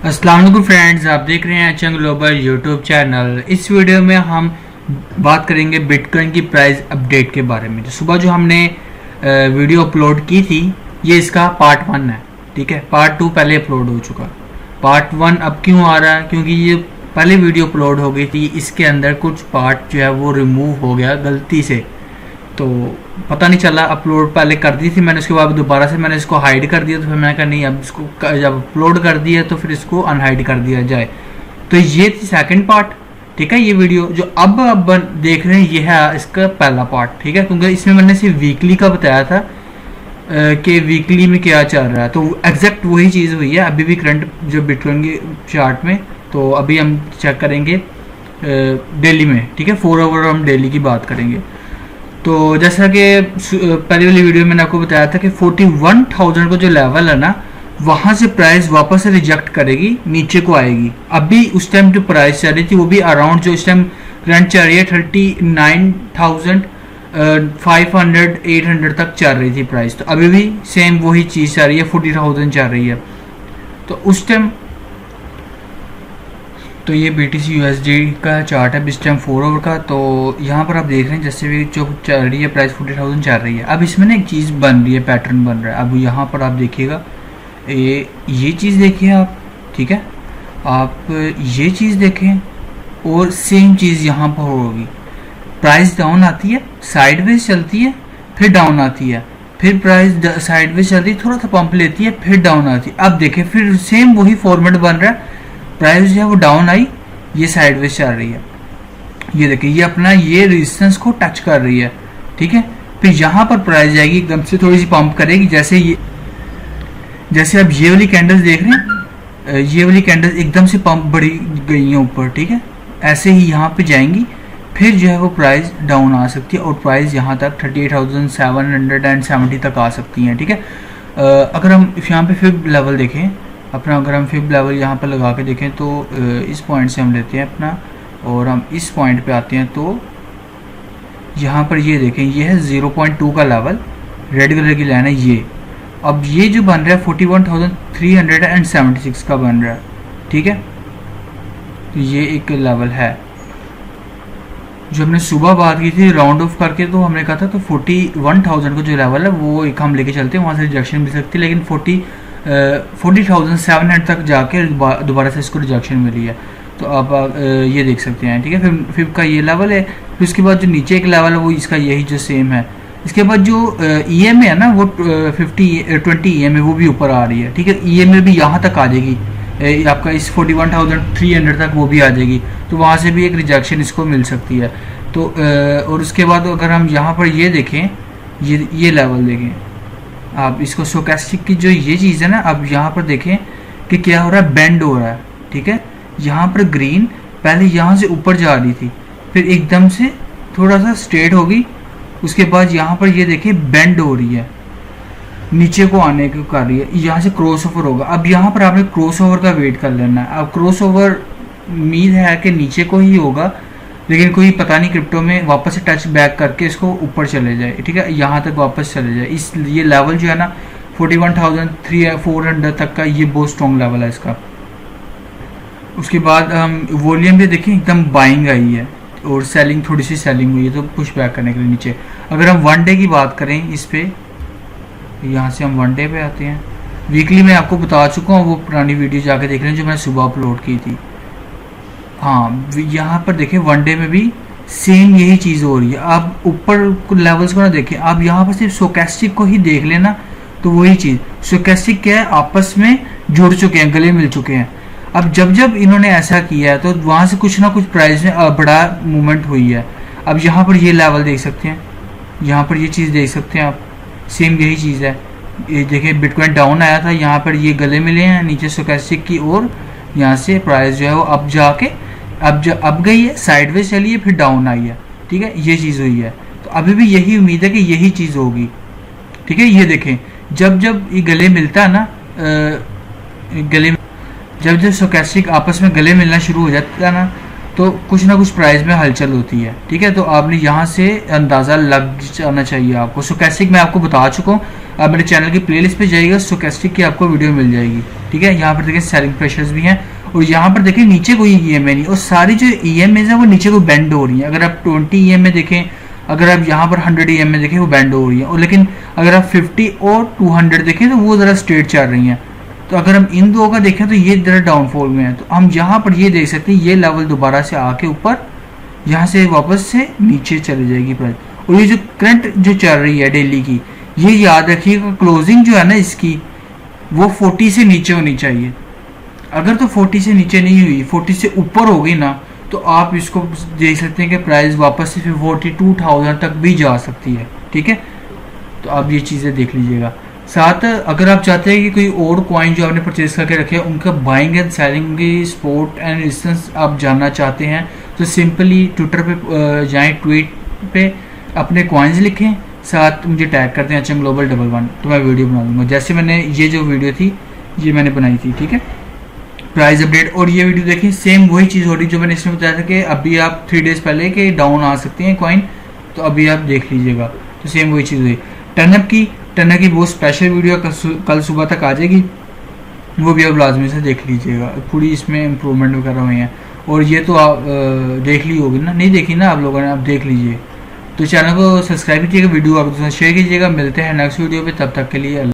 अस्सलाम वालेकुम फ्रेंड्स, आप देख रहे हैं चंग ग्लोबल यूट्यूब चैनल। इस वीडियो में हम बात करेंगे बिटकॉइन की प्राइस अपडेट के बारे में। सुबह जो हमने वीडियो अपलोड की थी, ये इसका पार्ट 1 है। ठीक है, पार्ट 2 पहले अपलोड हो चुका। पार्ट 1 अब क्यों आ रहा है? क्योंकि ये पहले वीडियो अपलोड हो गई थी, इसके अंदर कुछ पार्ट जो है वो रिमूव हो गया गलती से, तो पता नहीं चला। अपलोड पहले कर दी थी मैंने, उसके बाद दोबारा से मैंने इसको हाइड कर दिया। तो फिर मैंने कहा नहीं, अब इसको जब अपलोड कर दिया तो फिर इसको अनहाइड कर दिया जाए। तो ये थी सेकंड पार्ट। ठीक है, ये वीडियो जो अब देख रहे हैं ये है इसका पहला पार्ट। ठीक है, क्योंकि इसमें मैंने सिर्फ वीकली का बताया था कि वीकली में क्या चल रहा है, तो एग्जैक्ट वही चीज़ हुई है अभी भी करंट जो बिटकॉइन के चार्ट में। तो अभी हम चेक करेंगे डेली में। ठीक है, 4 आवर हम डेली की बात करेंगे। तो जैसा कि पहले वाली वीडियो में मैंने आपको बताया था कि 41,000 को जो लेवल है ना, वहां से प्राइस वापस से रिजेक्ट करेगी, नीचे को आएगी। अभी उस टाइम जो प्राइस चल रही थी वो भी अराउंड जो इस टाइम करंट चल रही है 39,500 800 तक चल रही थी प्राइस। तो अभी भी सेम वही चीज़ चल रही है, 40,000 चल रही है। तो उस टाइम तो ये BTC USD का चार्ट है इस टाइम 4 आवर का। तो यहाँ पर आप देख रहे हैं जैसे भी जो चल रही है प्राइस 40,000 चल रही है। अब इसमें ना एक चीज़ बन रही है, पैटर्न बन रहा है। अब यहाँ पर आप देखिएगा, ये चीज़ देखिए आप। ठीक है, आप ये चीज़ देखें और सेम चीज़ यहाँ पर होगी। प्राइस डाउन आती है, साइडवेज चलती है, फिर डाउन आती है, फिर प्राइस साइडवेज चलती है, थोड़ा सा पंप लेती है, फिर डाउन आती है। अब देखें फिर सेम वही फॉर्मेट बन रहा है। प्राइस जो है वो डाउन आई, ये साइडवेज चल रही है। ये देखिए, ये अपना ये रेजिस्टेंस को टच कर रही है। ठीक है, फिर यहाँ पर प्राइस जाएगी, एकदम से थोड़ी सी पंप करेगी। जैसे अब ये वाली कैंडल्स देख रहे हैं, ये वाली कैंडल्स एकदम से पंप बढ़ी गई हैं ऊपर। ठीक है, ऐसे ही यहाँ पे जाएंगी, फिर जो है वो प्राइस डाउन आ सकती है और प्राइस यहाँ तक 38,770 तक आ सकती हैं। ठीक है, अगर हम यहाँ पे फिर लेवल देखें अपना, अगर हम 5th लेवल यहाँ पर लगा के देखें तो इस पॉइंट से हम लेते हैं अपना और हम इस पॉइंट पे आते हैं। तो यहाँ पर ये देखें, ये है 0.2 का लेवल, रेड कलर की लाइन है ये। अब ये जो बन रहा है 41,376 का बन रहा है। ठीक है, तो ये एक लेवल है जो हमने सुबह बात की थी राउंड ऑफ करके। तो हमने कहा था तो 41,000 का जो लेवल है वो एक हम लेके चलते हैं, वहाँ से रिजेक्शन मिल सकती है। लेकिन 40,700 तक जाके दोबारा से इसको रिजेक्शन मिली है। तो आप ये देख सकते हैं। ठीक है, फिर का ये लेवल है। फिर उसके बाद जो नीचे एक लेवल है वो इसका यही जो सेम है। इसके बाद जो EMA है ना, वो 20 EMA वो भी ऊपर आ रही है। ठीक है, EMA भी यहाँ तक आ जाएगी, आपका इस 41,300 तक वो भी आ जाएगी। तो वहाँ से भी एक रिजेक्शन इसको मिल सकती है। तो और उसके बाद अगर हम यहाँ पर ये देखें, ये लेवल देखें आप, इसको स्टोकेस्टिक की जो ये चीज़ है ना, अब यहाँ पर देखें कि क्या हो रहा है, बेंड हो रहा है। ठीक है, यहाँ पर ग्रीन पहले यहाँ से ऊपर जा रही थी, फिर एकदम से थोड़ा सा स्ट्रेट हो गई। उसके बाद यहाँ पर ये देखिए बेंड हो रही है, नीचे को आने को कर रही है, यहाँ से क्रॉस ओवर होगा। अब यहाँ पर आपने क्रॉस ओवर का वेट कर लेना है। अब क्रॉस ओवर उम्मीद है कि नीचे को ही होगा, लेकिन कोई पता नहीं क्रिप्टो में वापस से टच बैक करके इसको ऊपर चले जाए। ठीक है, यहाँ तक वापस चले जाए। इस ये लेवल जो है ना 41,400 तक का, ये बहुत स्ट्रॉन्ग लेवल है इसका। उसके बाद हम वॉल्यूम भी देखें, एकदम बाइंग आई है और सेलिंग, थोड़ी सी सेलिंग हुई है, तो पुश बैक करने के लिए नीचे। अगर हम 1 डे की बात करें इस पे, यहाँ से हम 1 डे पे आते हैं। वीकली मैं आपको बता चुका हूँ, वो पुरानी वीडियो जाके देख रहे हैं जो मैंने सुबह अपलोड की थी। हाँ, यहाँ पर देखें 1 डे में भी सेम यही चीज़ हो रही है। आप ऊपर लेवल्स को ना देखें, आप यहाँ पर सिर्फ स्टोकेस्टिक को ही देख लेना, तो वही चीज़। स्टोकेस्टिक क्या है, आपस में जुड़ चुके हैं, गले मिल चुके हैं। अब जब इन्होंने ऐसा किया है तो वहाँ से कुछ ना कुछ प्राइस में बड़ा मूवमेंट हुई है। अब यहाँ पर ये लेवल देख सकते हैं, यहाँ पर ये चीज़ देख सकते हैं आप, सेम यही चीज़ है। ये देखिए बिटकॉइन डाउन आया था, यहाँ पर ये गले मिले हैं नीचे स्टोकेस्टिक की, और यहाँ से प्राइस जो है वो अब जाके अब गई है, साइडवेज चली है, फिर डाउन आई है। ठीक है, ये चीज़ हुई है। तो अभी भी यही उम्मीद है कि यही चीज़ होगी। ठीक है, ये देखें जब ये गले मिलता है ना, जब स्टोकेस्टिक आपस में गले मिलना शुरू हो जाता है ना, तो कुछ ना कुछ प्राइस में हलचल होती है, ठीक है। तो आपने यहाँ से अंदाज़ा लग जाना चाहिए आपको। स्टोकेस्टिक मैं आपको बता चुका हूँ, आप मेरे चैनल की प्लेलिस्ट पे जाइएगा, स्टोकेस्टिक की आपको वीडियो मिल जाएगी, ठीक है। यहाँ पर देखिए सेलिंग प्रेशर्स भी हैं, और यहाँ पर देखिए नीचे कोई EMA नहीं, और सारी जो EMAs हैं वो नीचे को बेंड हो रही हैं। अगर आप 20 EMA देखें, अगर आप यहाँ पर 100 EMA देखें वो बेंड हो रही है, और लेकिन अगर आप 50 और 200 देखें तो वो ज़रा स्ट्रेट चल रही हैं। तो अगर हम इन दो का देखें तो ये ज़रा डाउनफॉल में है। तो हम यहाँ पर ये देख सकते हैं ये लेवल दोबारा से आके ऊपर यहाँ से वापस से नीचे चली जाएगी प्राइस। और ये जो करंट जो चल रही है डेली की, ये याद रखिएगा क्लोजिंग जो है ना इसकी वो 40 से नीचे होनी चाहिए। अगर तो 40 से नीचे नहीं हुई, 40 से ऊपर हो गई ना, तो आप इसको देख सकते हैं कि प्राइस वापस से फिर 42,000 तक भी जा सकती है, ठीक है। तो आप ये चीज़ें देख लीजिएगा। साथ अगर आप चाहते हैं कि कोई और कॉइन जो आपने परचेज करके रखे हैं उनका बाइंग एंड सेलिंग की सपोर्ट एंड रेजिस्टेंस आप जानना चाहते हैं, तो सिंपली ट्विटर पे जाएं, ट्वीट पे अपने कॉइन्स लिखें, साथ मुझे टैग करते हैं HM Global 11, तो मैं वीडियो बना दूंगा। जैसे मैंने ये जो वीडियो थी ये मैंने बनाई थी, ठीक है, प्राइस अपडेट। और ये वीडियो देखिए सेम वही चीज़ हो रही जो मैंने इसमें बताया था कि अभी आप 3 डेज़ पहले के डाउन आ सकते हैं कॉइन, तो अभी आप देख लीजिएगा। तो सेम वही चीज़ हुई। टर्नअप की बहुत स्पेशल वीडियो कल सुबह तक आ जाएगी, वो भी आप लाजमी से देख लीजिएगा, पूरी इसमें इम्प्रूवमेंट वगैरह हुए हैं। और ये तो आप देख ली होगी ना, नहीं देखी ना आप लोगों ने, आप देख लीजिए। तो चैनल को सब्सक्राइब कीजिएगा, वीडियो आप शेयर कीजिएगा। मिलते हैं नेक्स्ट वीडियो पे, तब तक के लिए